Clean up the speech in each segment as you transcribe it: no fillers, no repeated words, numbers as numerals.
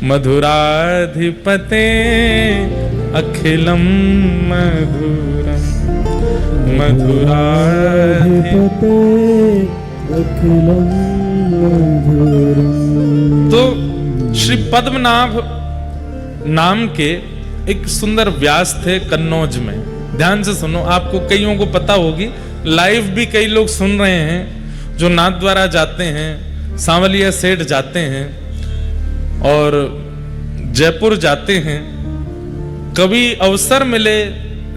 मधुराधिपते अखिलम मधुरम, मधुराधिपते अखिलम मधुरम। तो श्री पद्मनाभ नाम के एक सुंदर व्यास थे कन्नौज में। ध्यान से सुनो, आपको कईयों को पता होगी, लाइव भी कई लोग सुन रहे हैं जो नाथद्वारा जाते हैं, सांवलिया सेठ जाते हैं और जयपुर जाते हैं। कभी अवसर मिले,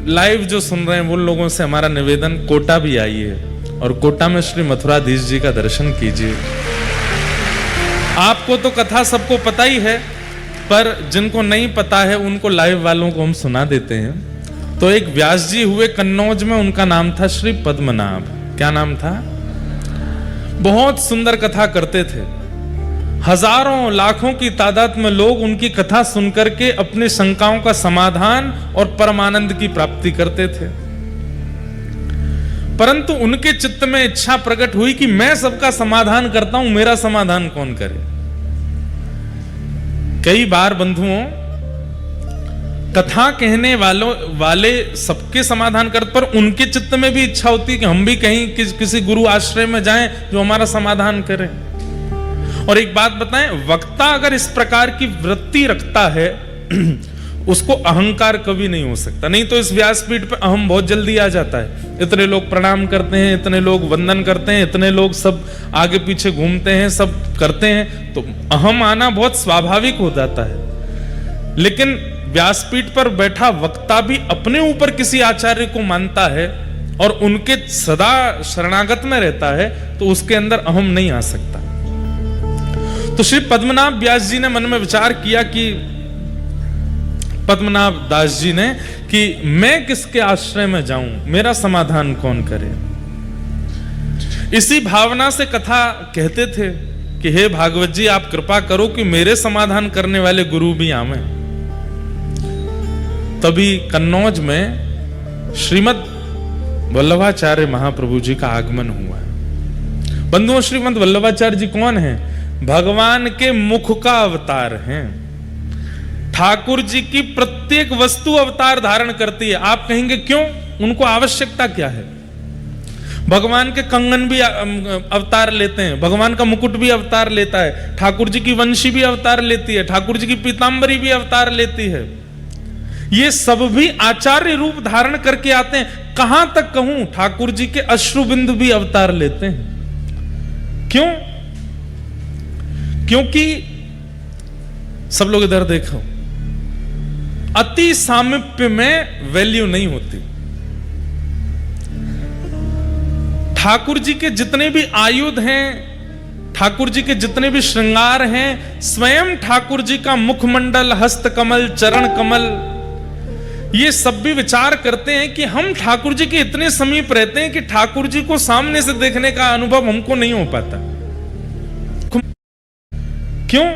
लाइव जो सुन रहे हैं वो लोगों से हमारा निवेदन, कोटा भी आइए और कोटा में श्री मथुराधीश जी का दर्शन कीजिए। आपको तो कथा सबको पता ही है, पर जिनको नहीं पता है उनको लाइव वालों को हम सुना देते हैं। तो एक व्यास जी हुए कन्नौज में, उनका नाम था श्री पद्मनाभ। क्या नाम था? बहुत सुंदर कथा करते थे। हजारों लाखों की तादाद में लोग उनकी कथा सुनकर के अपनी शंकाओं का समाधान और परमानंद की प्राप्ति करते थे। परंतु उनके चित्त में इच्छा प्रकट हुई कि मैं सबका समाधान करता हूं, मेरा समाधान कौन करे। कई बार बंधुओं, कथा कहने वाले सबके समाधान करते, पर उनके चित्त में भी इच्छा होती है कि हम भी कहीं किसी गुरु आश्रय में जाएं जो हमारा समाधान करे। और एक बात बताएं, वक्ता अगर इस प्रकार की वृत्ति रखता है उसको अहंकार कभी नहीं हो सकता। नहीं तो इस व्यासपीठ पे अहम बहुत जल्दी आ जाता है। इतने लोग प्रणाम करते हैं, इतने लोग वंदन करते हैं, इतने लोग सब आगे पीछे घूमते हैं, सब करते हैं, तो अहम आना बहुत स्वाभाविक हो जाता है। लेकिन व्यासपीठ पर बैठा वक्ता भी अपने ऊपर किसी आचार्य को मानता है और उनके सदा शरणागत में रहता है, तो उसके अंदर अहम नहीं आ सकता। तो श्री पद्मनाभ व्यास जी ने मन में विचार किया कि पद्मनाभ दास जी ने कि मैं किसके आश्रय में जाऊं, मेरा समाधान कौन करे। इसी भावना से कथा कहते थे कि हे भागवत जी, आप कृपा करो कि मेरे समाधान करने वाले गुरु भी आवे। तभी कन्नौज में श्रीमद वल्लभाचार्य महाप्रभु जी का आगमन हुआ। बंधुओं, श्रीमद वल्लभाचार्य जी कौन हैं? भगवान के मुख का अवतार हैं। ठाकुर जी की प्रत्येक वस्तु अवतार धारण करती है। आप कहेंगे क्यों? उनको आवश्यकता क्या है? भगवान के कंगन भी अवतार लेते हैं, भगवान का मुकुट भी अवतार लेता है, ठाकुर जी की वंशी भी अवतार लेती है, ठाकुर जी की पीतांबरी भी अवतार लेती है। ये सब भी आचार्य रूप धारण करके आते हैं। कहां तक कहूं, ठाकुर जी के अश्रुबिंदु भी अवतार लेते हैं। क्यों? क्योंकि सब लोग इधर देखो, अति सामीप्य में वैल्यू नहीं होती। ठाकुर जी के जितने भी आयुध हैं, ठाकुर जी के जितने भी श्रृंगार हैं, स्वयं ठाकुर जी का मुखमंडल, हस्त कमल, चरण कमल, ये सब भी विचार करते हैं कि हम ठाकुर जी के इतने समीप रहते हैं कि ठाकुर जी को सामने से देखने का अनुभव हमको नहीं हो पाता। क्यों?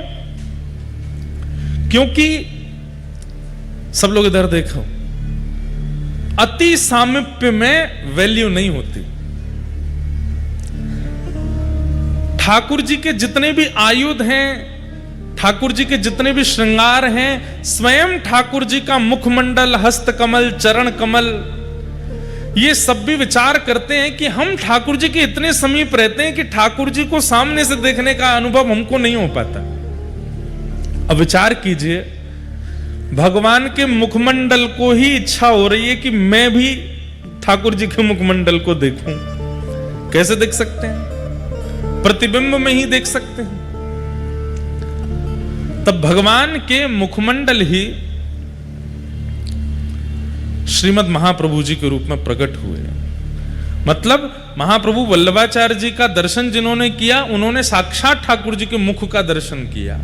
क्योंकि सब लोग इधर देखो, अति सामीप्य में वैल्यू नहीं होती। ठाकुर जी के जितने भी आयुध हैं, ठाकुर जी के जितने भी श्रृंगार हैं, स्वयं ठाकुर जी का मुखमंडल, हस्त कमल, चरण कमल, ये सब भी विचार करते हैं कि हम ठाकुर जी के इतने समीप रहते हैं कि ठाकुर जी को सामने से देखने का अनुभव हमको नहीं हो पाता। अब विचार कीजिए, भगवान के मुखमंडल को ही इच्छा हो रही है कि मैं भी ठाकुर जी के मुखमंडल को देखूं। कैसे देख सकते हैं? प्रतिबिंब में ही देख सकते हैं। तब भगवान के मुखमंडल ही श्रीमद महाप्रभु जी के रूप में प्रकट हुए। मतलब महाप्रभु वल्लभाचार्य जी का दर्शन जिन्होंने किया, उन्होंने साक्षात ठाकुर जी के मुख का दर्शन किया।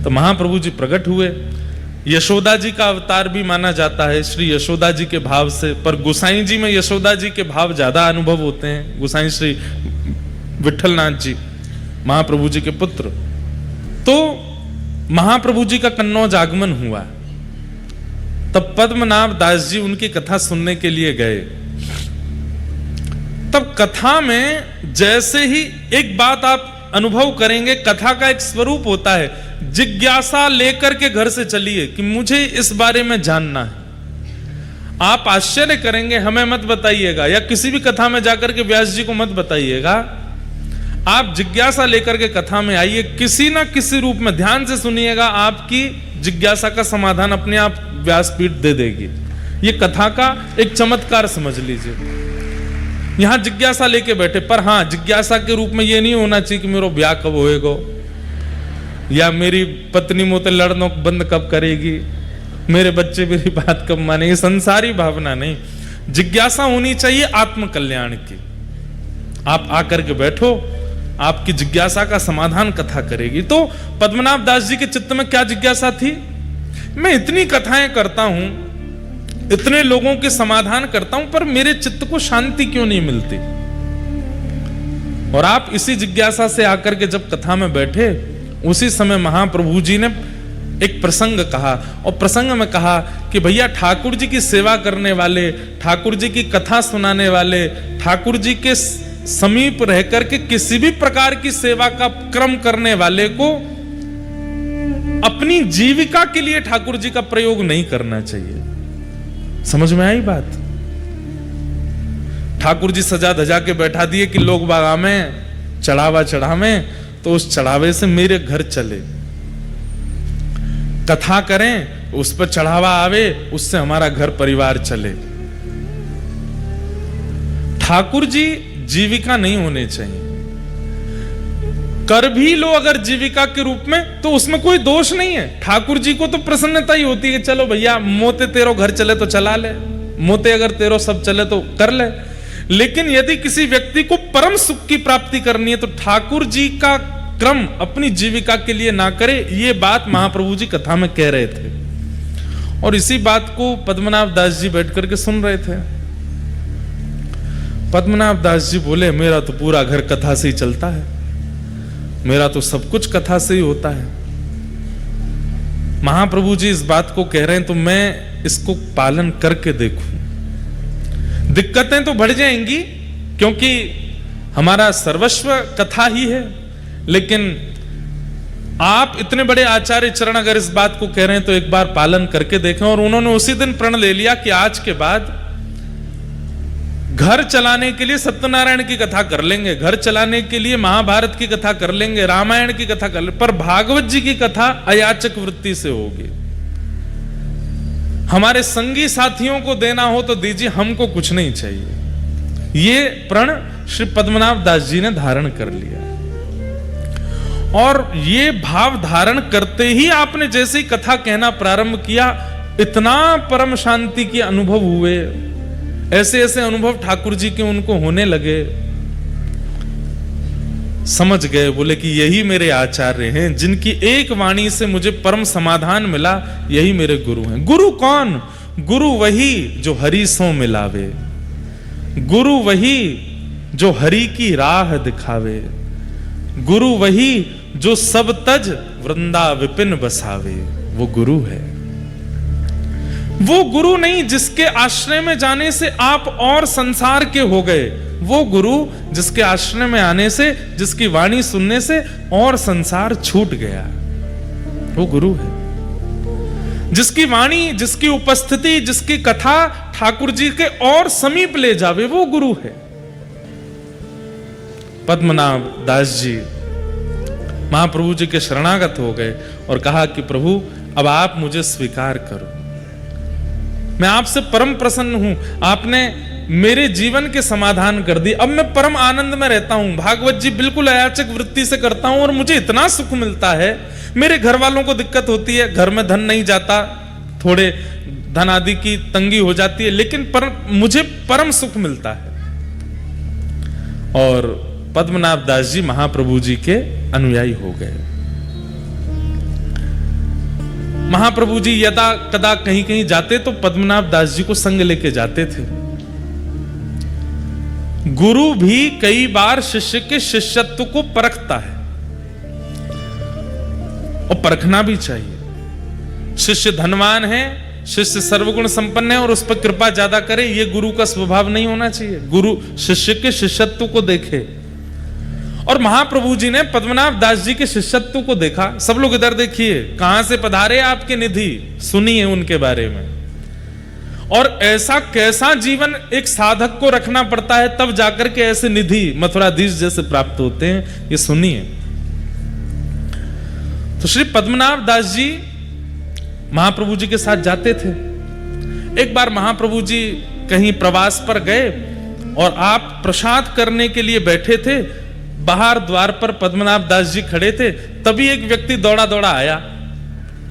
तो महाप्रभु जी प्रकट हुए। यशोदा जी का अवतार भी माना जाता है, श्री यशोदा जी के भाव से, पर गोसाई जी में यशोदा जी के भाव ज्यादा अनुभव होते हैं। गोसाई श्री विठलनाथ जी महाप्रभु जी के पुत्र। तो महाप्रभु जी का कन्नौज आगमन हुआ। तब पद्मनाभ दास जी उनकी कथा सुनने के लिए गए। तब कथा में जैसे ही एक बात आप अनुभव करेंगे। कथा का एक स्वरूप होता है, जिज्ञासा लेकर के घर से चलिए कि मुझे इस बारे में जानना है। आप आश्चर्य करेंगे, हमें मत बताइएगा या किसी भी कथा में जाकर के व्यास जी को मत बताइएगा। आप जिज्ञासा लेकर के कथा में आइए, किसी ना किसी रूप में ध्यान से सुनिएगा, आपकी जिज्ञासा का समाधान अपने आप व्यासपीठ दे देगी। ये कथा का एक चमत्कार समझ लीजिए। यहां जिज्ञासा लेके बैठे, पर हां जिज्ञासा के रूप में ये नहीं होना चाहिए कि मेरा ब्याह कब होएगा या मेरी पत्नी मोते लड़नों बंद कब करेगी, मेरे बच्चे मेरी बात कब मानेंगे। संसारी भावना नहीं, जिज्ञासा होनी चाहिए आत्म कल्याण की। आप आकर के बैठो, आपकी जिज्ञासा का समाधान कथा करेगी। तो पद्मनाभ दास जी के चित्त में क्या जिज्ञासा थी? मैं इतनी कथाएं करता हूं, इतने लोगों के समाधान करता हूं, पर मेरे चित्त को शांति क्यों नहीं मिलती? और आप इसी जिज्ञासा से आकर के जब कथा में बैठे, उसी समय महाप्रभु जी ने एक प्रसंग कहा, और प्रसंग में कहा कि भैया ठाकुर जी की सेवा करने वाले, ठाकुर जी की कथा सुनाने वाले, ठाकुर जी के समीप रहकर के किसी भी प्रकार की सेवा का क्रम करने वाले को अपनी जीविका के लिए ठाकुर जी का प्रयोग नहीं करना चाहिए। समझ में आई बात? ठाकुर जी सजा धजा के बैठा दिए कि लोग बागा में चढ़ावा चढ़ावे, तो उस चढ़ावे से मेरे घर चले, कथा करें, उस पर चढ़ावा आवे, उससे हमारा घर परिवार चले। ठाकुर जी जीविका नहीं होने चाहिए। कर भी लो अगर जीविका के रूप में, तो उसमें कोई दोष नहीं है। ठाकुर जी को तो प्रसन्नता ही होती है कि चलो भैया मोते तेरो घर चले तो चला ले, मोते अगर तेरो सब चले तो कर ले। लेकिन यदि किसी व्यक्ति को परम सुख की प्राप्ति करनी है, तो ठाकुर जी का क्रम अपनी जीविका के लिए ना करे। ये बात महाप्रभु जी कथा में कह रहे थे, और इसी बात को पद्मनाभ दास जी बैठ करके सुन रहे थे। पद्मनाभ दास जी बोले, मेरा तो पूरा घर कथा से ही चलता है, मेरा तो सब कुछ कथा से ही होता है। महाप्रभु जी इस बात को कह रहे हैं, तो मैं इसको पालन करके देखूं। दिक्कतें तो बढ़ जाएंगी, क्योंकि हमारा सर्वस्व कथा ही है, लेकिन आप इतने बड़े आचार्य चरण अगर इस बात को कह रहे हैं, तो एक बार पालन करके देखें। और उन्होंने उसी दिन प्रण ले लिया कि आज के बाद घर चलाने के लिए सत्यनारायण की कथा कर लेंगे, घर चलाने के लिए महाभारत की कथा कर लेंगे, रामायण की कथा कर लेंगे, पर भागवत जी की कथा अयाचक वृत्ति से होगी। हमारे संगी साथियों को देना हो तो दीजिए, हमको कुछ नहीं चाहिए। ये प्रण श्री पद्मनाभ दास जी ने धारण कर लिया। और ये भाव धारण करते ही आपने जैसे ही कथा कहना प्रारंभ किया, इतना परम शांति के अनुभव हुए, ऐसे ऐसे अनुभव ठाकुर जी के उनको होने लगे। समझ गए, बोले कि यही मेरे आचार्य हैं, जिनकी एक वाणी से मुझे परम समाधान मिला, यही मेरे गुरु हैं। गुरु कौन? गुरु वही जो हरि सो मिलावे, गुरु वही जो हरि की राह दिखावे, गुरु वही जो सब तज वृंदा विपिन बसावे। वो गुरु है। वो गुरु नहीं जिसके आश्रय में जाने से आप और संसार के हो गए, वो गुरु जिसके आश्रय में आने से, जिसकी वाणी सुनने से और संसार छूट गया, वो गुरु है। जिसकी वाणी, जिसकी उपस्थिति, जिसकी कथा ठाकुर जी के और समीप ले जावे, वो गुरु है। पद्मनाभ दास जी महाप्रभु जी के शरणागत हो गए और कहा कि प्रभु अब आप मुझे स्वीकार करो, मैं आपसे परम प्रसन्न हूं, आपने मेरे जीवन के समाधान कर दी, अब मैं परम आनंद में रहता हूं, भागवत जी बिल्कुल अयाचक वृत्ति से करता हूं और मुझे इतना सुख मिलता है। मेरे घर वालों को दिक्कत होती है, घर में धन नहीं जाता, थोड़े धन आदि की तंगी हो जाती है, लेकिन मुझे परम सुख मिलता है। और पद्मनाभ दास जी महाप्रभु जी के अनुयायी हो गए। महाप्रभु जी यदा कदा कहीं कहीं जाते तो पद्मनाभ दास जी को संग लेके जाते थे। गुरु भी कई बार शिष्य के शिष्यत्व को परखता है, और परखना भी चाहिए। शिष्य धनवान है, शिष्य सर्वगुण संपन्न है और उस पर कृपा ज्यादा करे, यह गुरु का स्वभाव नहीं होना चाहिए। गुरु शिष्य के शिष्यत्व को देखे और महाप्रभु जी ने पद्मनाभ दास जी के शिष्यत्व को देखा। सब लोग इधर देखिए, कहां से पधारे आपके निधि, सुनिए उनके बारे में। और ऐसा कैसा जीवन एक साधक को रखना पड़ता है तब जाकर के ऐसे निधि मथुराधीश जैसे प्राप्त होते हैं, ये सुनिए। तो श्री पद्मनाभ दास जी महाप्रभु जी के साथ जाते थे। एक बार महाप्रभु जी कहीं प्रवास पर गए और आप प्रसाद करने के लिए बैठे थे, बाहर द्वार पर पद्मनाभ दास जी खड़े थे। तभी एक व्यक्ति दौड़ा दौड़ा आया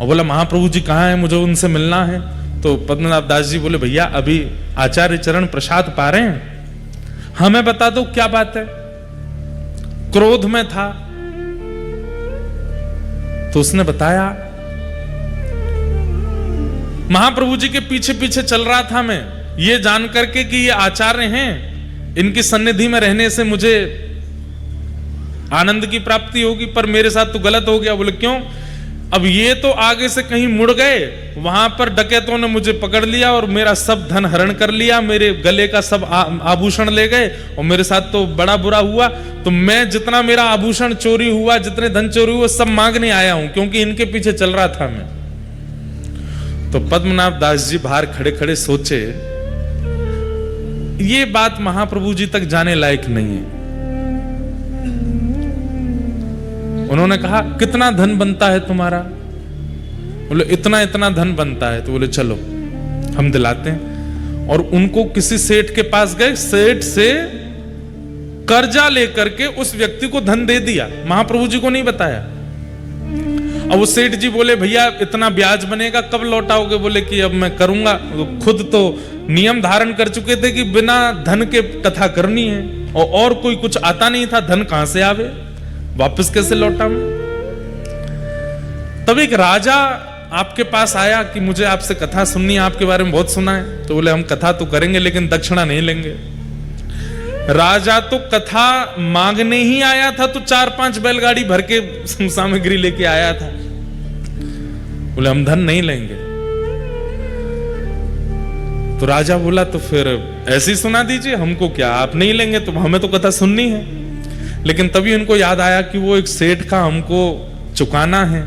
और बोला महाप्रभु जी कहाँ हैं, मुझे उनसे मिलना है। तो पद्मनाभ दास जी बोले भैया अभी आचार्य चरण प्रसाद पा रहे हैं, हमें बता दो क्या बात है। क्रोध में था तो उसने बताया महाप्रभु जी के पीछे पीछे चल रहा था मैं, ये जान करके कि ये आचार्य हैं, इनकी सन्निधि में रहने से मुझे आनंद की प्राप्ति होगी, पर मेरे साथ तो गलत हो गया। बोले क्यों? अब ये तो आगे से कहीं मुड़ गए, वहां पर डकैतों ने मुझे पकड़ लिया और मेरा सब धन हरण कर लिया, मेरे गले का सब आभूषण ले गए और मेरे साथ तो बड़ा बुरा हुआ। तो मैं जितना मेरा आभूषण चोरी हुआ, जितने धन चोरी हुआ, सब मांगने आया हूं, क्योंकि इनके पीछे चल रहा था मैं। तो पद्मनाभ दास जी बाहर खड़े खड़े सोचे ये बात महाप्रभु जी तक जाने लायक नहीं है। उन्होंने कहा कितना धन बनता है तुम्हारा? बोले इतना इतना धन बनता है। तो बोले चलो हम दिलाते हैं। और उनको किसी सेठ के पास गए, सेठ से कर्जा लेकर के उस व्यक्ति को धन दे दिया, महाप्रभु जी को नहीं बताया। अब वो सेठ जी बोले भैया इतना ब्याज बनेगा, कब लौटाओगे? बोले कि अब मैं करूंगा। खुद तो नियम धारण कर चुके थे कि बिना धन के कथा करनी है, और कोई कुछ आता नहीं था, धन कहां से आवे, वापस कैसे लौटा मैं? तब एक राजा आपके पास आया कि मुझे आपसे कथा सुननी है, आपके बारे में बहुत सुना है। तो बोले हम कथा तो करेंगे लेकिन दक्षिणा नहीं लेंगे। राजा तो कथा मांगने ही आया था, तो 4-5 बैलगाड़ी भर के सामग्री लेके आया था। बोले हम धन नहीं लेंगे। तो राजा बोला तो फिर ऐसे ही सुना दीजिए, हमको क्या, आप नहीं लेंगे तो हमें तो कथा सुननी है। लेकिन तभी उनको याद आया कि वो एक सेठ का हमको चुकाना है,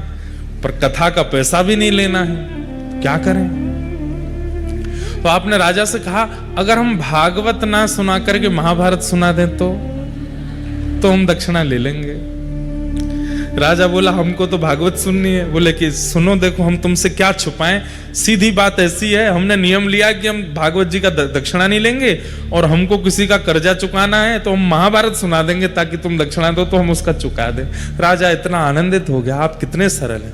पर कथा का पैसा भी नहीं लेना है, क्या करें? तो आपने राजा से कहा अगर हम भागवत ना सुना करके महाभारत सुना दें तो हम दक्षिणा ले लेंगे। राजा बोला हमको तो भागवत सुननी है। बोले कि सुनो देखो हम तुमसे क्या छुपाएं, सीधी बात ऐसी है, हमने नियम लिया कि हम भागवत जी का दक्षिणा नहीं लेंगे, और हमको किसी का कर्जा चुकाना है तो हम महाभारत सुना देंगे ताकि तुम दक्षिणा दो तो हम उसका चुका दें। राजा इतना आनंदित हो गया, आप कितने सरल हैं,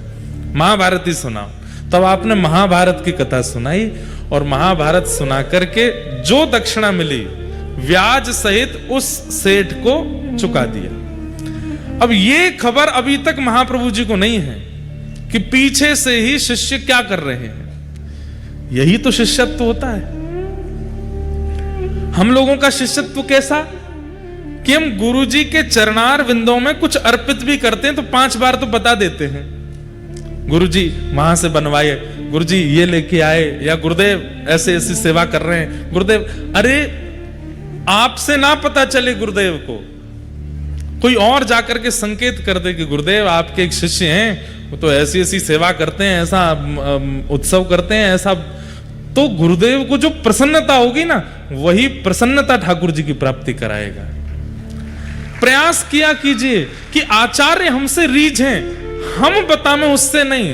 महाभारत ही सुनाओ। तब आपने महाभारत की कथा सुनाई और महाभारत सुना करके जो दक्षिणा मिली ब्याज सहित उस सेठ को चुका दिया। अब ये खबर अभी तक महाप्रभु जी को नहीं है कि पीछे से ही शिष्य क्या कर रहे हैं। यही तो शिष्यत्व होता है। हम लोगों का शिष्यत्व कैसा कि हम गुरु जी के चरणार विंदों में कुछ अर्पित भी करते हैं तो 5 बार तो बता देते हैं, गुरु जी वहां से बनवाए, गुरु जी ये लेके आए, या गुरुदेव ऐसे ऐसी सेवा कर रहे हैं। गुरुदेव, अरे आपसे ना पता चले गुरुदेव को, कोई और जाकर के संकेत कर दे कि गुरुदेव आपके एक शिष्य हैं, वो तो ऐसी ऐसी सेवा करते हैं, ऐसा उत्सव करते हैं, ऐसा, तो गुरुदेव को जो प्रसन्नता होगी ना, वही प्रसन्नता ठाकुर जी की प्राप्ति कराएगा। प्रयास किया कीजिए कि आचार्य हमसे रीझ हैं, हम बताएं उससे नहीं,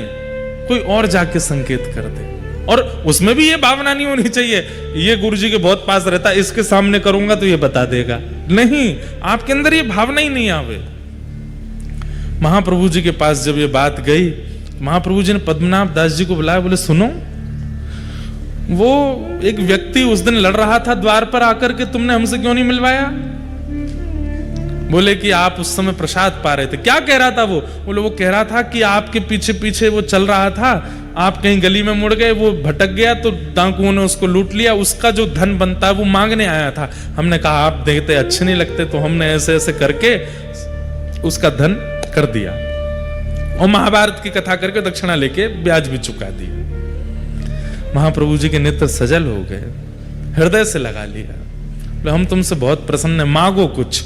कोई और जाके संकेत कर दे। और उसमें भी ये भावना नहीं होनी चाहिए ये गुरु जी के बहुत पास रहता है, इसके सामने करूंगा तो ये बता देगा, नहीं, आपके अंदर ये भावना ही नहीं आवे। महाप्रभु जी के पास जब ये बात गई, महाप्रभु जी ने पद्मनाभ दास जी को बुलाया, बोले सुनो, वो एक व्यक्ति उस दिन लड़ रहा था द्वार पर आकर के, तुमने हमसे क्यों नहीं मिलवाया? बोले कि आप उस समय प्रसाद पा रहे थे। क्या कह रहा था वो? बोले वो कह रहा था कि आपके पीछे पीछे वो चल रहा था, आप कहीं गली में मुड़ गए, वो भटक गया तो डाकुओं ने उसको लूट लिया, उसका जो धन बनता है वो मांगने आया था। हमने कहा आप देखते अच्छे नहीं लगते, तो हमने ऐसे ऐसे करके उसका धन कर दिया और महाभारत की कथा करके दक्षिणा लेके ब्याज भी चुका दिया। महाप्रभु जी के नेत्र सजल हो गए, हृदय से लगा लिया, हम तुमसे बहुत प्रसन्न है, मांगो कुछ।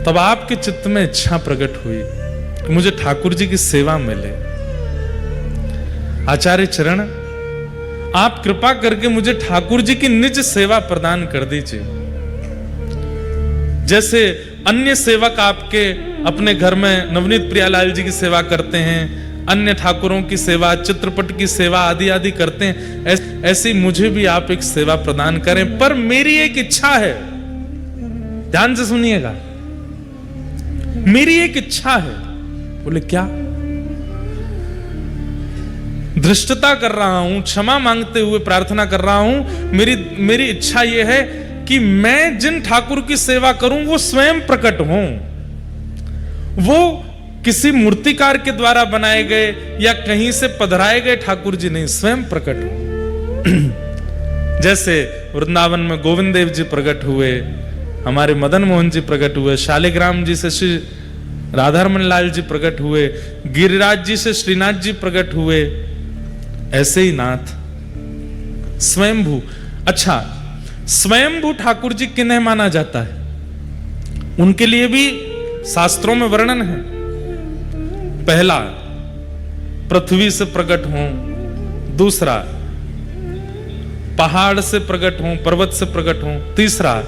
तब आपके चित्त में इच्छा प्रकट हुई कि मुझे ठाकुर जी की सेवा मिले। आचार्य चरण, आप कृपा करके मुझे ठाकुर जी की निज सेवा प्रदान कर दीजिए। जैसे अन्य सेवक आपके अपने घर में नवनीत प्रियालाल जी की सेवा करते हैं, अन्य ठाकुरों की सेवा, चित्रपट की सेवा आदि आदि करते हैं, ऐसी मुझे भी आप एक सेवा प्रदान करें। पर मेरी एक इच्छा है, ध्यान से सुनिएगा, मेरी एक इच्छा है। बोले क्या? धृष्टता कर रहा हूं, क्षमा मांगते हुए प्रार्थना कर रहा हूं। मेरी इच्छा यह है कि मैं जिन ठाकुर की सेवा करूं वो स्वयं प्रकट हों, वो किसी मूर्तिकार के द्वारा बनाए गए या कहीं से पधराए गए ठाकुर जी नहीं, स्वयं प्रकट हो। जैसे वृंदावन में गोविंद देव जी प्रकट हुए, हमारे मदन मोहन जी प्रकट हुए, शालिग्राम जी से श्री राधारमण लाल जी प्रकट हुए, गिरिराज जी से श्रीनाथ जी प्रकट हुए, ऐसे ही नाथ स्वयंभू। अच्छा, स्वयंभू ठाकुर जी किन्हें माना जाता है? उनके लिए भी शास्त्रों में वर्णन है। पहला, पृथ्वी से प्रकट हों। दूसरा, पहाड़ से प्रकट हों, पर्वत से प्रकट हों। तीसरा,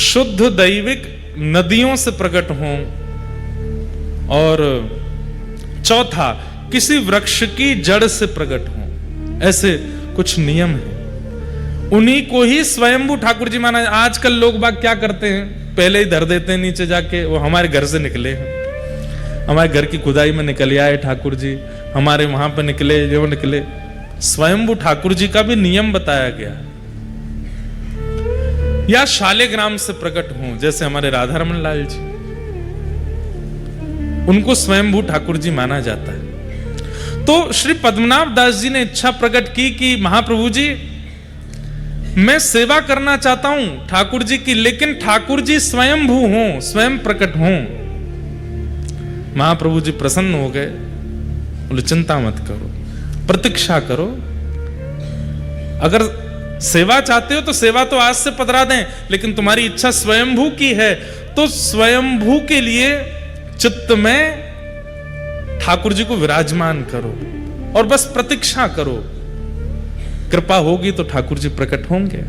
शुद्ध दैविक नदियों से प्रकट हों। और चौथा, किसी वृक्ष की जड़ से प्रकट हों। ऐसे कुछ नियम हैं, उन्हीं को ही स्वयंभू ठाकुर जी माना। आजकल लोग बाग क्या करते हैं, पहले ही धर देते हैं नीचे जाके, वो हमारे घर से निकले हैं, हमारे घर की खुदाई में निकल आए ठाकुर जी, हमारे वहां पे निकले, जो निकले। स्वयंभू ठाकुर जी का भी नियम बताया गया। या शालिग्राम से प्रकट हों, जैसे हमारे राधारमण लाल जी, उनको स्वयंभू ठाकुर जी माना जाता है। तो श्री पद्मनाभ दास जी ने इच्छा प्रकट की कि महाप्रभु जी, मैं सेवा करना चाहता हूं ठाकुर जी की, लेकिन ठाकुर जी स्वयंभू हों, स्वयं प्रकट हों। महाप्रभु जी प्रसन्न हो गए, बोले चिंता मत करो, प्रतीक्षा करो। अगर सेवा चाहते हो तो सेवा तो आज से पधरा दें, लेकिन तुम्हारी इच्छा स्वयंभू की है तो स्वयंभू के लिए चित्त में ठाकुर जी को विराजमान करो और बस प्रतीक्षा करो। कृपा होगी तो ठाकुर जी प्रकट होंगे।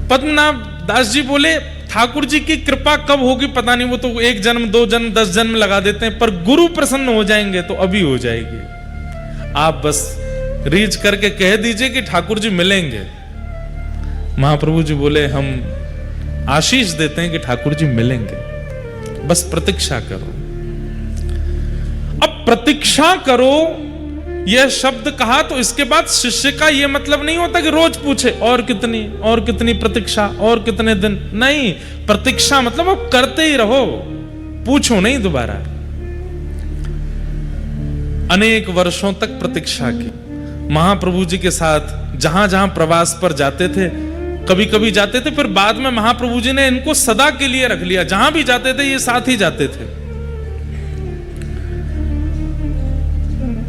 पद्मनाभ दास जी बोले, ठाकुर जी की कृपा कब होगी पता नहीं, वो तो 1 जन्म 2 जन्म 10 जन्म लगा देते हैं, पर गुरु प्रसन्न हो जाएंगे तो अभी हो जाएगी। आप बस रीच करके कह दीजिए कि ठाकुर जी मिलेंगे। महाप्रभु जी बोले, हम आशीष देते हैं कि ठाकुर जी मिलेंगे, बस प्रतीक्षा करो। अब प्रतीक्षा करो यह शब्द कहा तो इसके बाद शिष्य का यह मतलब नहीं होता कि रोज पूछे और कितनी प्रतीक्षा, और कितने दिन। नहीं, प्रतीक्षा मतलब अब करते ही रहो, पूछो नहीं दोबारा। अनेक वर्षों तक प्रतीक्षा की। महाप्रभु जी के साथ जहां जहां प्रवास पर जाते थे, कभी कभी जाते थे, फिर बाद में महाप्रभु जी ने इनको सदा के लिए रख लिया। जहां भी जाते थे ये साथ ही जाते थे।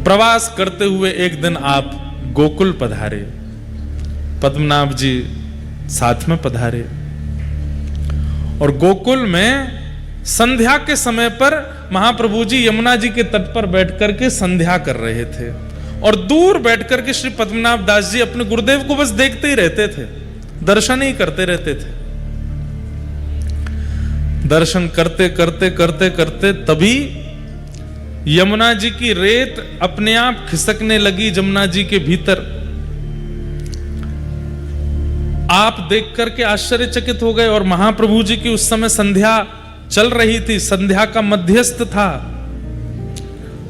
प्रवास करते हुए एक दिन आप गोकुल पधारे, पद्मनाभ जी साथ में पधारे, और गोकुल में संध्या के समय पर महाप्रभु जी यमुना जी के तट पर बैठ करके संध्या कर रहे थे, और दूर बैठ करके श्री पद्मनाभ दास जी अपने गुरुदेव को बस देखते ही रहते थे, दर्शन ही करते रहते थे। दर्शन करते करते करते करते तभी यमुना जी की रेत अपने आप खिसकने लगी जमुना जी के भीतर। आप देख करके आश्चर्यचकित हो गए, और महाप्रभु जी की उस समय संध्या चल रही थी, संध्या का मध्यस्थ था।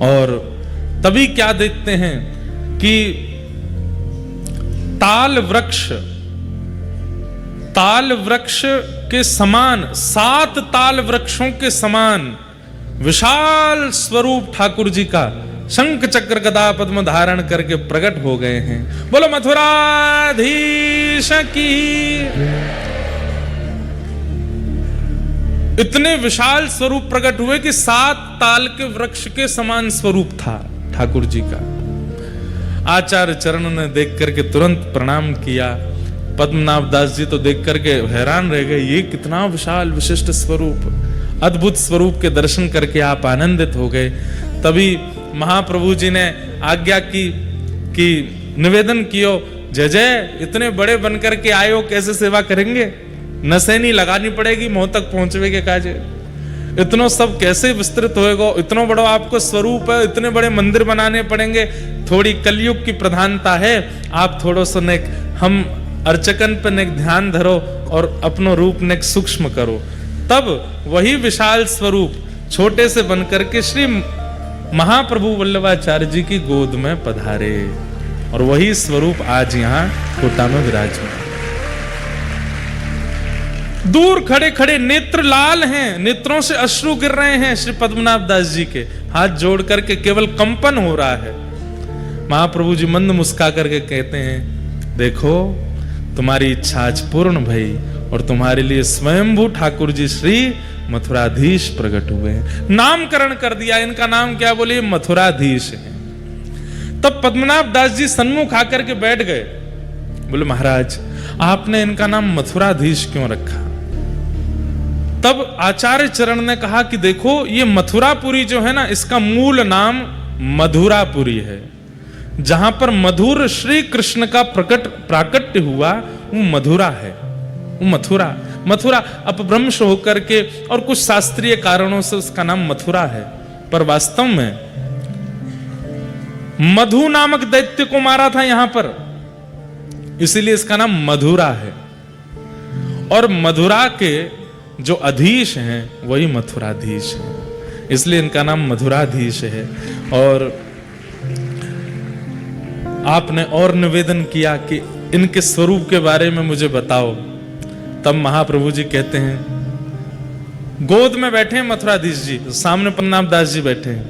और तभी क्या देखते हैं कि ताल वृक्ष के समान, 7 ताल वृक्षों के समान विशाल स्वरूप ठाकुर जी का शंख चक्र गदा पद्म धारण करके प्रकट हो गए हैं। बोलो मथुराधीश की। इतने विशाल स्वरूप प्रकट हुए कि 7 ताल के वृक्ष के समान स्वरूप था ठाकुर जी का। आचार्य चरण ने देख करके तुरंत प्रणाम किया, पद्मनाभ दास जी तो देख करके हैरान रह गए, ये कितना विशाल विशिष्ट स्वरूप, अद्भुत स्वरूप के दर्शन करके आप आनंदित हो गए। तभी महाप्रभु जी ने आज्ञा की कि निवेदन कियो, जय जय इतने बड़े बनकर के आए हो, कैसे सेवा करेंगे, नसैनी लगानी पड़ेगी मोह तक पहुंचवे के काजे, इतनो सब कैसे विस्तृत होएगा, इतना बड़ा आपको स्वरूप है, इतने बड़े मंदिर बनाने पड़ेंगे, थोड़ी कलयुग की प्रधानता है, आप थोड़ो सो ने हम अर्चकन पर ने ध्यान धरो और अपनो रूप ने सूक्ष्म करो। तब वही विशाल स्वरूप छोटे से बनकर के श्री महाप्रभु वल्लभाचार्य जी की गोद में पधारे और वही स्वरूप आज यहाँ कोटा में विराजमान। दूर खड़े खड़े नेत्र लाल हैं, नेत्रों से अश्रु गिर रहे हैं श्री पद्मनाभ दास जी के, हाथ जोड़ करके केवल कंपन हो रहा है। महाप्रभु जी मंद मुस्का करके कहते हैं, देखो तुम्हारी इच्छा आज पूर्ण भई और तुम्हारे लिए स्वयंभू ठाकुर जी श्री मथुराधीश प्रकट हुए हैं। नामकरण कर दिया, इनका नाम क्या बोले, मथुराधीश है। तब पद्मनाभ दास जी सन्मुख आकर के बैठ गए, बोले महाराज आपने इनका नाम मथुराधीश क्यों रखा? तब आचार्य चरण ने कहा कि देखो ये मथुरापुरी जो है ना, इसका मूल नाम मधुरापुरी है। जहां पर मधुर श्री कृष्ण का प्राकट्य हुआ वो मधुरा है, वो मथुरा अपभ्रंश होकर के और कुछ शास्त्रीय कारणों से उसका नाम मथुरा है, पर वास्तव में मधु नामक दैत्य को मारा था यहां पर, इसीलिए इसका नाम मधुरा है। और मधुरा के जो अधीश हैं वही मथुराधीश है, इसलिए इनका नाम मधुराधीश है। और आपने और निवेदन किया कि इनके स्वरूप के बारे में मुझे बताओ। तब महाप्रभु जी कहते हैं, गोद में बैठे हैं मथुराधीश जी, सामने पद्मनाभ दास जी बैठे हैं,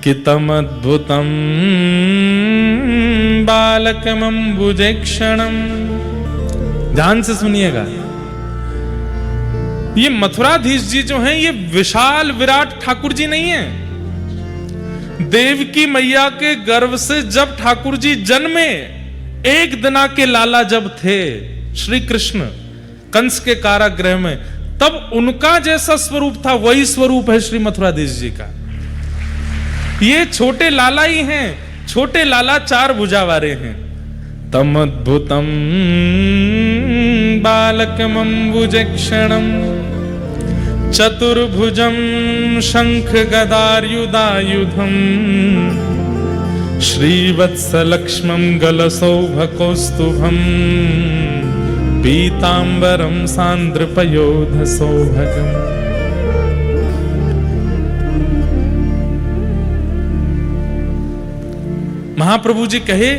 कि तम अद्भुतम बालकमंबुजे क्षणम। ध्यान से सुनिएगा, ये मथुराधीश जी जो हैं ये विशाल विराट ठाकुर जी नहीं है। देवकी मैया के गर्भ से जब ठाकुर जी जन्मे, एक दिना के लाला जब थे श्री कृष्ण कंस के कारागृह में, तब उनका जैसा स्वरूप था वही स्वरूप है श्री मथुराधीश जी का। ये छोटे लाला ही हैं, छोटे लाला चार भुजा वाले हैं। तम अद्भुतम बालकमंबुजे क्षणम चतुर्भुजम शंख गदायुधायुधम श्रीवत्सलक्ष्मं गलसौभकौस्तुभम पीतांबरम सांद्रपयोध सौभगम। महाप्रभु जी कहे,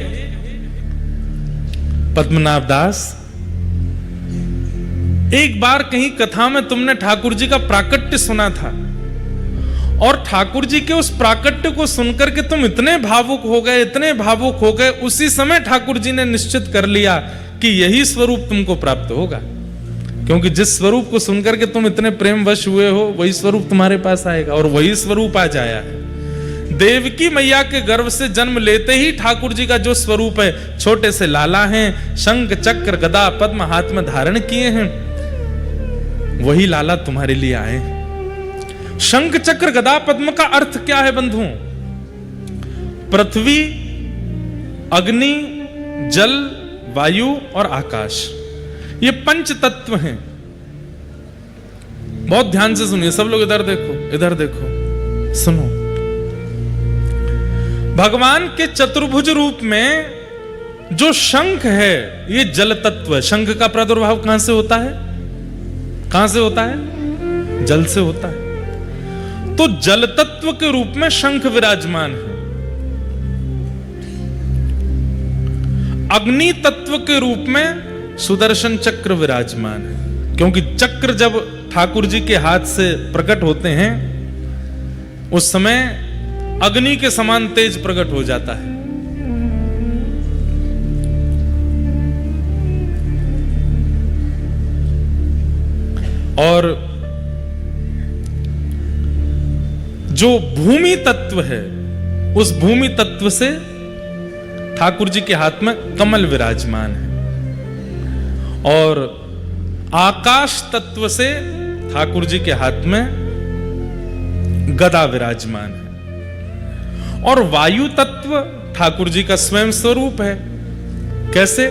पद्मनाभ दास एक बार कहीं कथा में तुमने ठाकुर जी का प्राकट्य सुना था और ठाकुर जी के उस प्राकट्य को सुनकर के तुम इतने भावुक हो गए, इतने भावुक हो गए, उसी समय ठाकुर जी ने निश्चित कर लिया कि यही स्वरूप तुमको प्राप्त होगा, क्योंकि जिस स्वरूप को सुनकर के तुम इतने प्रेमवश हुए हो वही स्वरूप तुम्हारे पास आएगा, और वही स्वरूप आज आया है। देवकी मैया के गर्भ से जन्म लेते ही ठाकुर जी का जो स्वरूप है, छोटे से लाला हैं, शंख चक्र गदा पद्म हाथ में धारण किए हैं, वही लाला तुम्हारे लिए आए। शंख चक्र गदा पद्म का अर्थ क्या है बंधुओं? पृथ्वी, अग्नि, जल, वायु और आकाश, ये पंच तत्व हैं। बहुत ध्यान से सुनिए सब लोग, इधर देखो, इधर देखो, सुनो। भगवान के चतुर्भुज रूप में जो शंख है ये जल तत्व है। शंख का प्रादुर्भाव कहां से होता है? कहां से होता है? जल से होता है। तो जल तत्व के रूप में शंख विराजमान है। अग्नि तत्व के रूप में सुदर्शन चक्र विराजमान है, क्योंकि चक्र जब ठाकुर जी के हाथ से प्रकट होते हैं उस समय अग्नि के समान तेज प्रकट हो जाता है। और जो भूमि तत्व है उस भूमि तत्व से ठाकुर जी के हाथ में कमल विराजमान है। और आकाश तत्व से ठाकुर जी के हाथ में गदा विराजमान है। और वायु तत्व ठाकुर जी का स्वयं स्वरूप है। कैसे?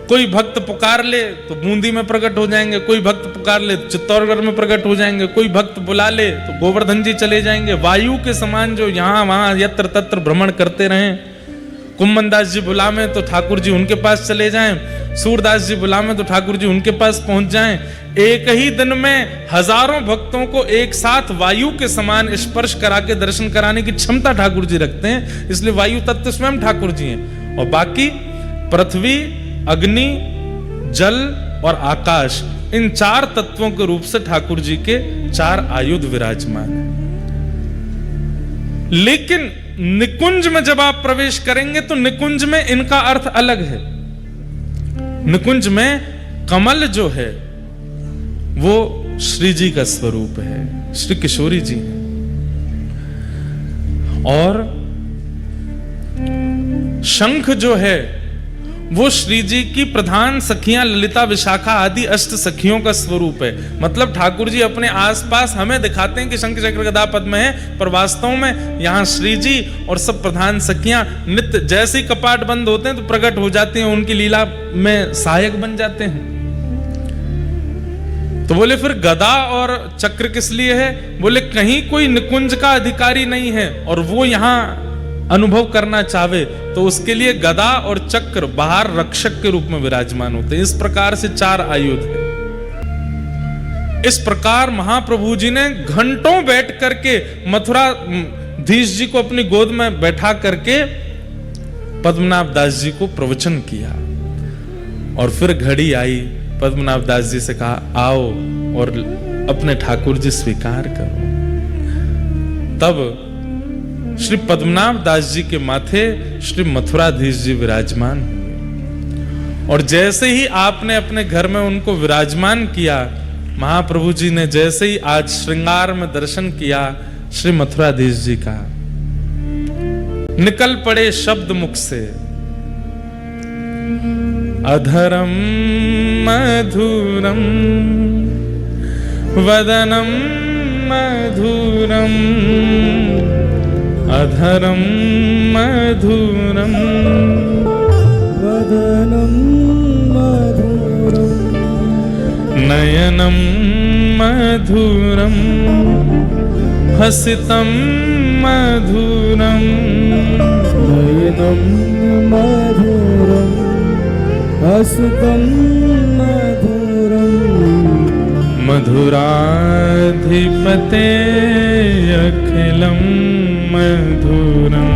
कोई भक्त पुकार ले तो बूंदी में प्रकट हो जाएंगे, कोई भक्त पुकार ले तो चित्तौड़गढ़ में प्रकट हो जाएंगे, कोई भक्त बुला ले तो गोवर्धन जी चले जाएंगे। वायु के समान जो यहां वहां यत्र तत्र भ्रमण करते रहें। कुम्मन दास जी बुलावे तो ठाकुर जी उनके पास चले जाएं, सूरदास जी बुलावे तो ठाकुर जी उनके पास पहुंच जाएं। एक ही दिन में हजारों भक्तों को एक साथ वायु के समान स्पर्श करा के दर्शन कराने की क्षमता ठाकुर जी रखते हैं। इसलिए वायु तत्व स्वयं ठाकुर जी हैं। और बाकी पृथ्वी, अग्नि, जल और आकाश, इन 4 तत्वों के रूप से ठाकुर जी के 4 आयुध विराजमान हैं। लेकिन निकुंज में जब आप प्रवेश करेंगे तो निकुंज में इनका अर्थ अलग है। निकुंज में कमल जो है वो श्री जी का स्वरूप है, श्री किशोरी जी है। और शंख जो है वो श्री जी की प्रधान सखियां ललिता, विशाखा आदि अष्ट सखियों का स्वरूप है। मतलब ठाकुर जी अपने आसपास हमें दिखाते हैं कि शंख चक्र गदा पद्म है, पर वास्तव में यहां श्री जी और सब प्रधान सखियां नित्य जैसे ही कपाट बंद होते हैं तो प्रकट हो जाते हैं, उनकी लीला में सहायक बन जाते हैं। तो बोले फिर गदा और चक्र किस लिए है? बोले कहीं कोई निकुंज का अधिकारी नहीं है और वो यहां अनुभव करना चाहे तो उसके लिए गदा और चक्र बाहर रक्षक के रूप में विराजमान होते हैं। इस प्रकार से 4 आयुध है। इस प्रकार महाप्रभु जी ने घंटों बैठ करके मथुराधीश जी को अपनी गोद में बैठा करके पद्मनाभ दास जी को प्रवचन किया। और फिर घड़ी आई, पद्मनाभ दास जी से कहा आओ और अपने ठाकुर जी स्वीकार करो। तब श्री पद्मनाभ दास जी के माथे श्री मथुराधीश जी विराजमान हुए। और जैसे ही आपने अपने घर में उनको विराजमान किया, महाप्रभु जी ने जैसे ही आज श्रृंगार में दर्शन किया श्री मथुराधीश जी का, निकल पड़े शब्द मुख से, अधरम मधुरम वदनम मधुरम, अधरम मधुरम वदनम मधुरम, नयनम मधुरम हसितम मधुरम, नयनम मधुरम हसितम मधुरम, मधुराधिपते अखिलम मधुरम,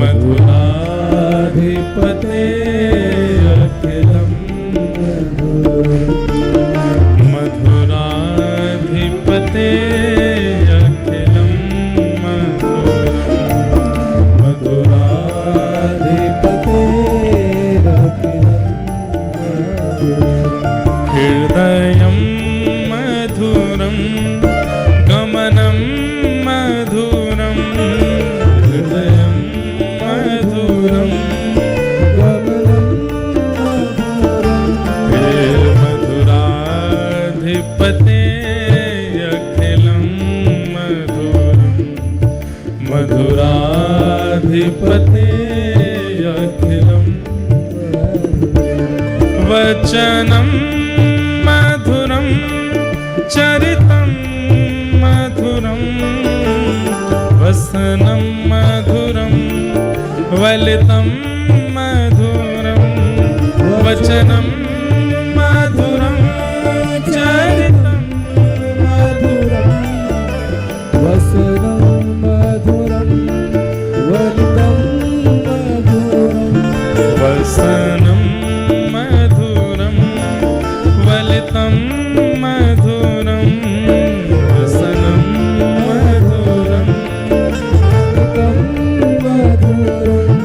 मधुराधिपते अखिलम मधुरम, मधुराधिपते अखिलम मधुरम, मधुराधिपते अखिलम हृदयम मधुरम गमनम मधुरम, हृदयम मधुरम गमनम मधुरम, हे मधुराधिपते अखिलम मधुरम, मधुराधिपते अखिलम वचनम मधुरम चरितम मधुरम, वसनम मधुरम वलितम मधुरम, वचनम मधुरम चरितम मधुरम वसनं मधुरं वलितं मधुरं, वसनम मधुरम वलितम मधुरम, वसनम मधुरम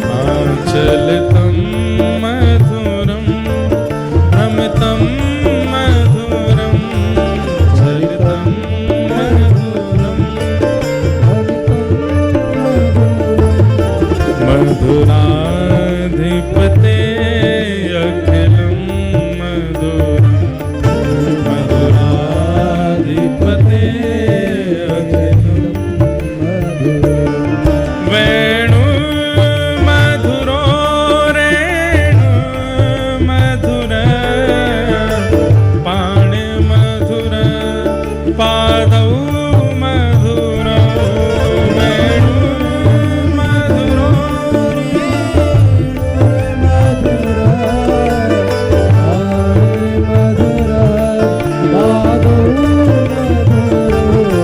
आचलितम मधुरम, भ्रमितम मधुरम चरितम मधुरम, मधुराधिपते अखिलम नादौ मधुरं वेणुर्मधुरो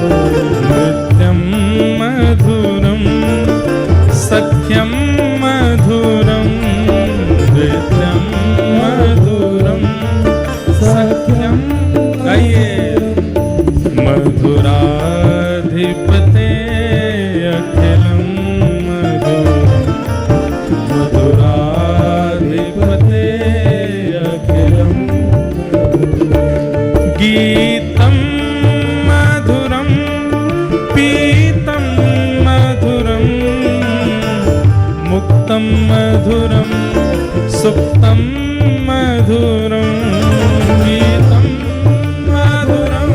नृत्यं मधुरं सख्यं मधुरं नृत्यं मधुरं सख्यं गाइए मधुराधिपते अखिलं मधुरं मधुराधिपते अखिलं गीतं मधुरं पीतं मधुरं मुक्तं मधुरं सुप्तं मधुरं गीतं मधुरं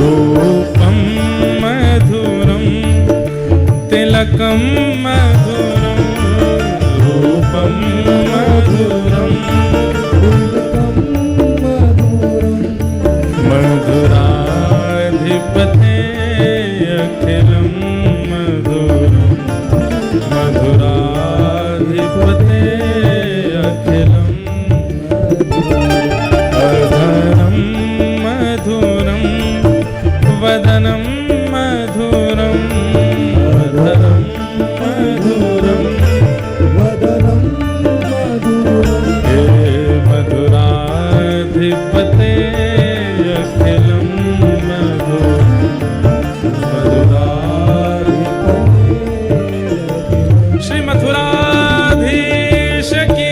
रूपं मधुरं तिलकं मधुरं रूपं मधुरं मधुराधिपते अखिलं मधुरं मधुराधिपते अखिलं अधरं मधुरं वदनं मधुरं अधरं मधुरं हे मधुराधिपते अखिलं मधुरं मधुराधिपते श्री मथुराधीश की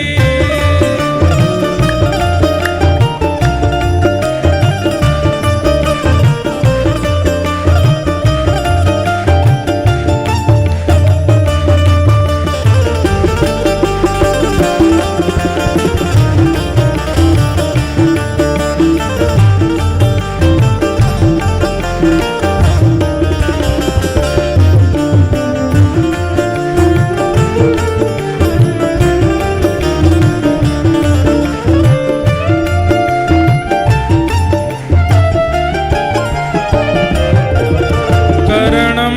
करणं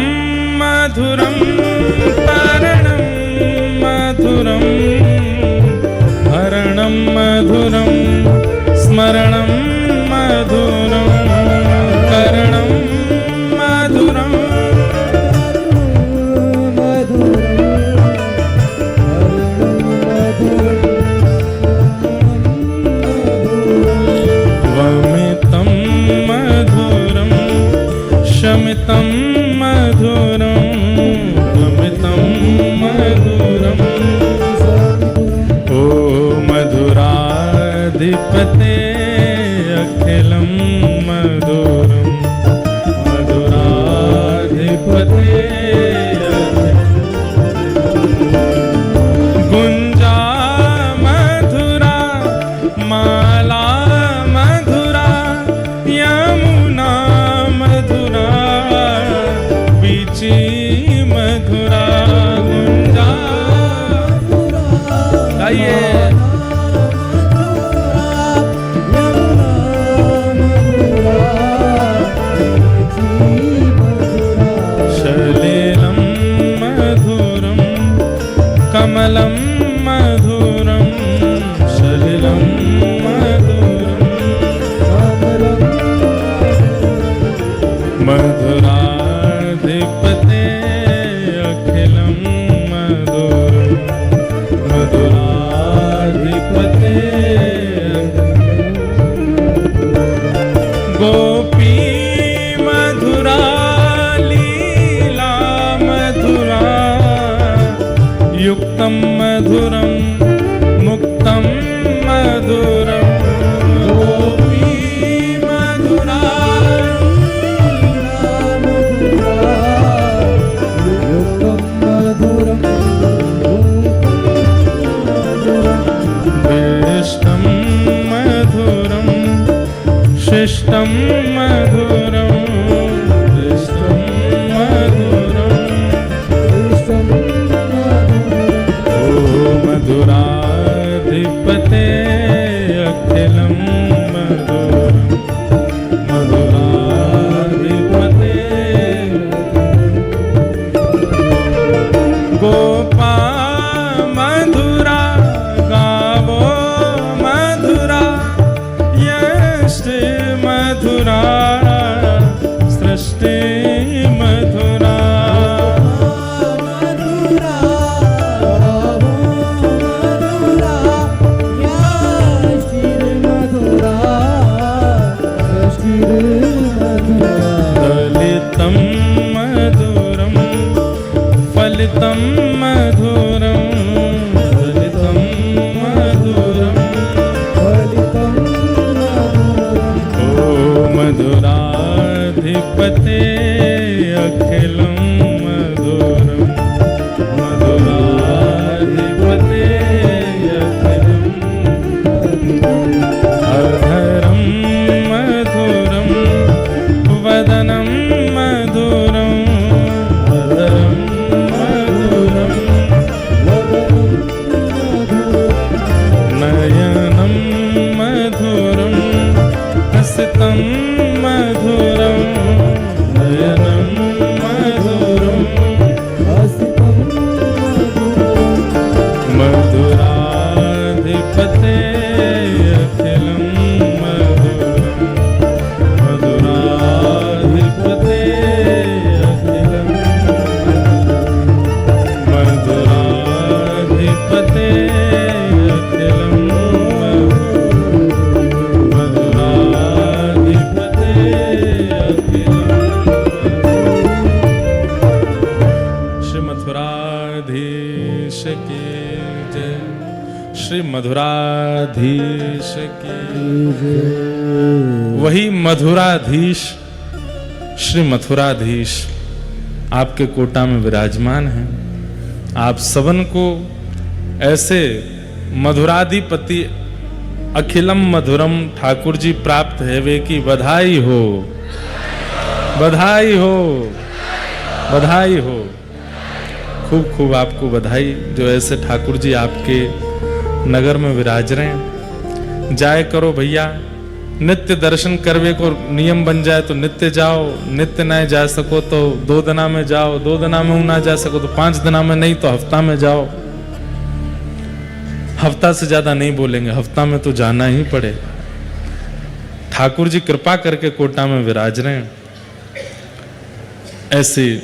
मधुरं तरणं मधुरं हरणं मधुरं स्मरणं मधुरं करणं मधुरं वमितं मधुरं शमितं मधुरं वमितं मधुरं ओ मधुराधिपते अखिलं मधुरं मधुराधिपते गुंजा मधुरा माला मधुरा यमुना मधुरा बीची मधुरा गुंजा गाइए शलीलं मधुरं कमलं मधुरं शलीलं मधुरं मधुराधिपते अखिलं मधुरं मधुराधिपते गोपी मधुरा लीला मधुरा युक्तं मधुरं मुक्तं मधुरं गोपी मधुरा विष्टं मधुरं शिष्टं मधुरं विष्टं मधुरं की जय, श्री मधुराधीश की। वही मधुराधीश श्री मथुराधीश आपके कोटा में विराजमान हैं। आप सबन को ऐसे मधुराधिपति अखिलम मधुरम ठाकुर जी प्राप्त है वे की बधाई हो, बधाई हो, बधाई हो। खूब खूब आपको बधाई जो ऐसे ठाकुर जी आपके नगर में विराज रहे हैं। जाए करो भैया, नित्य दर्शन करवे को नियम बन जाए तो नित्य जाओ, नित्य ना जा सको तो 2 दिना में जाओ, 2 दिना में ना जा सको तो 5 दिना में, नहीं तो हफ्ता में जाओ। हफ्ता से ज्यादा नहीं बोलेंगे, हफ्ता में तो जाना ही पड़े। ठाकुर जी कृपा करके कोटा में विराज रहे हैं। ऐसी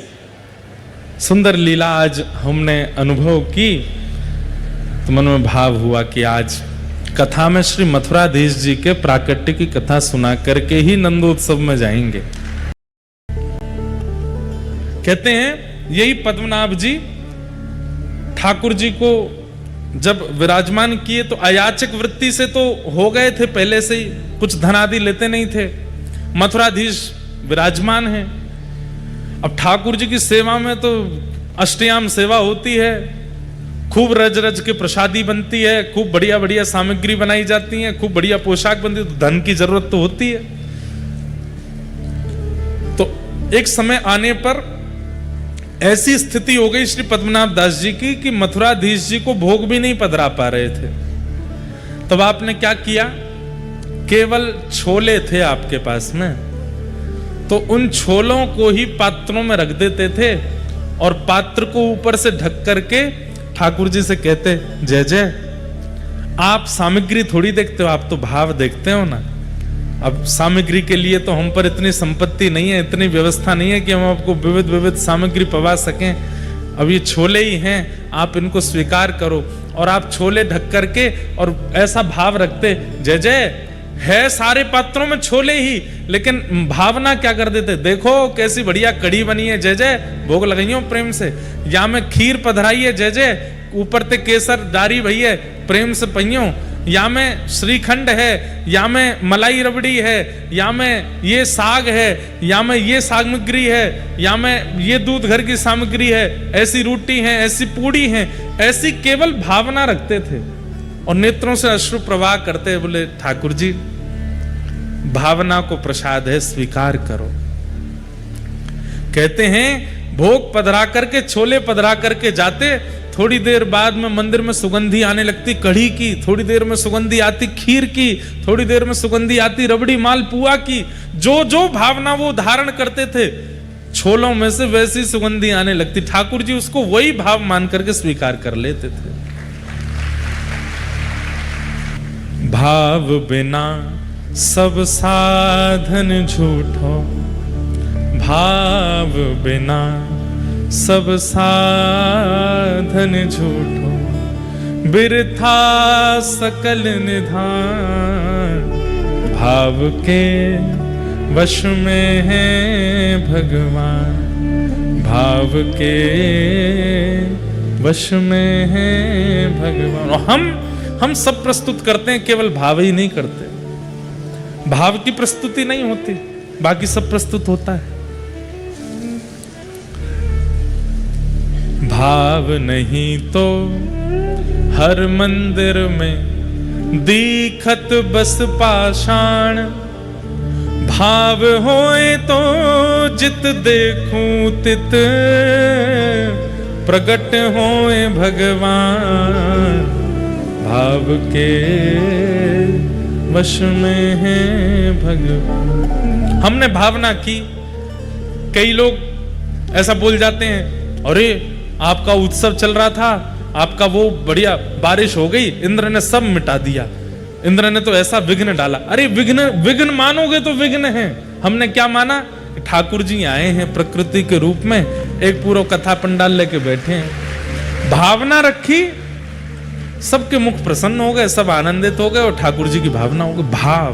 सुंदर लीला आज हमने अनुभव की तो मन में भाव हुआ कि आज कथा में श्री मथुराधीश जी के प्राकट्य की कथा सुना करके ही नंदोत्सव में जाएंगे। कहते हैं यही पद्मनाभ जी ठाकुर जी को जब विराजमान किए तो अयाचक वृत्ति से तो हो गए थे, पहले से ही कुछ धन आदि लेते नहीं थे। मथुराधीश विराजमान है। अब ठाकुर जी की सेवा में तो अष्टयाम सेवा होती है, खूब रज रज के प्रसादी बनती है, खूब बढ़िया बढ़िया सामग्री बनाई जाती है, खूब बढ़िया पोशाक बनती है, तो धन की जरूरत तो होती है। तो एक समय आने पर ऐसी स्थिति हो गई श्री पद्मनाभ दास जी की कि मथुराधीश जी को भोग भी नहीं पधरा पा रहे थे। तब आपने क्या किया, केवल छोले थे आपके पास में, तो उन छोलों को ही पात्रों में रख देते थे और पात्र को ऊपर से ढक करके ठाकुर जी से कहते जय जय। आप सामग्री थोड़ी देखते हो, आप तो भाव देखते हो ना। अब सामग्री के लिए तो हम पर इतनी संपत्ति नहीं है, इतनी व्यवस्था नहीं है कि हम आपको विविध विविध सामग्री पवा सकें। अब ये छोले ही हैं, आप इनको स्वीकार करो। और आप छोले ढक करके और ऐसा भाव रखते जय जय। है सारे पात्रों में छोले ही, लेकिन भावना क्या कर देते, देखो कैसी बढ़िया कढ़ी बनी है जय जय, भोग लगाइयो प्रेम से। या में खीर पधराई है जय जय, ऊपर ते केसर डारी भैया प्रेम से पहियो। या में श्रीखंड है, या में मलाई रबड़ी है, या में ये साग है, या में ये सामग्री है, या में ये दूध घर की सामग्री है, ऐसी रोटी है, ऐसी पूड़ी है। ऐसी केवल भावना रखते थे और नेत्रों से अश्रु प्रवाह करते, बोले ठाकुर जी भावना को प्रसाद है, स्वीकार करो। कहते हैं भोग पधरा करके, छोले पधरा करके जाते, थोड़ी देर बाद में मंदिर में सुगंधी आने लगती कढ़ी की, थोड़ी देर में सुगंधी आती खीर की, थोड़ी देर में सुगंधी आती रबड़ी मालपुआ की। जो जो भावना वो धारण करते थे छोलों में से वैसी सुगंधी आने लगती। ठाकुर जी उसको वही भाव मान करके स्वीकार कर लेते थे। भाव बिना सब साधन झूठो, भाव बिना सब साधन झूठो, बिरथा सकल निधान। भाव के वश में है भगवान, भाव के वश में है भगवान। और हम सब प्रस्तुत करते हैं, केवल भाव ही नहीं करते। भाव की प्रस्तुति नहीं होती, बाकी सब प्रस्तुत होता है। भाव नहीं तो हर मंदिर में दीखत बस पाषाण। भाव होए तो जित देखूं तित प्रकट होए भगवान। भाव के वश में है भगवान। हमने भावना की, कई लोग ऐसा बोल जाते हैं, अरे आपका उत्सव चल रहा था, आपका वो बढ़िया बारिश हो गई, इंद्र ने सब मिटा दिया, इंद्र ने तो ऐसा विघ्न डाला। अरे विघ्न मानोगे तो विघ्न है। हमने क्या माना, ठाकुर जी आए हैं प्रकृति के रूप में, एक पूरा कथा पंडाल लेके बैठे हैं। भावना रखी, सबके मुख प्रसन्न हो गए, सब आनंदित हो गए और ठाकुर जी की भावना हो गई। भाव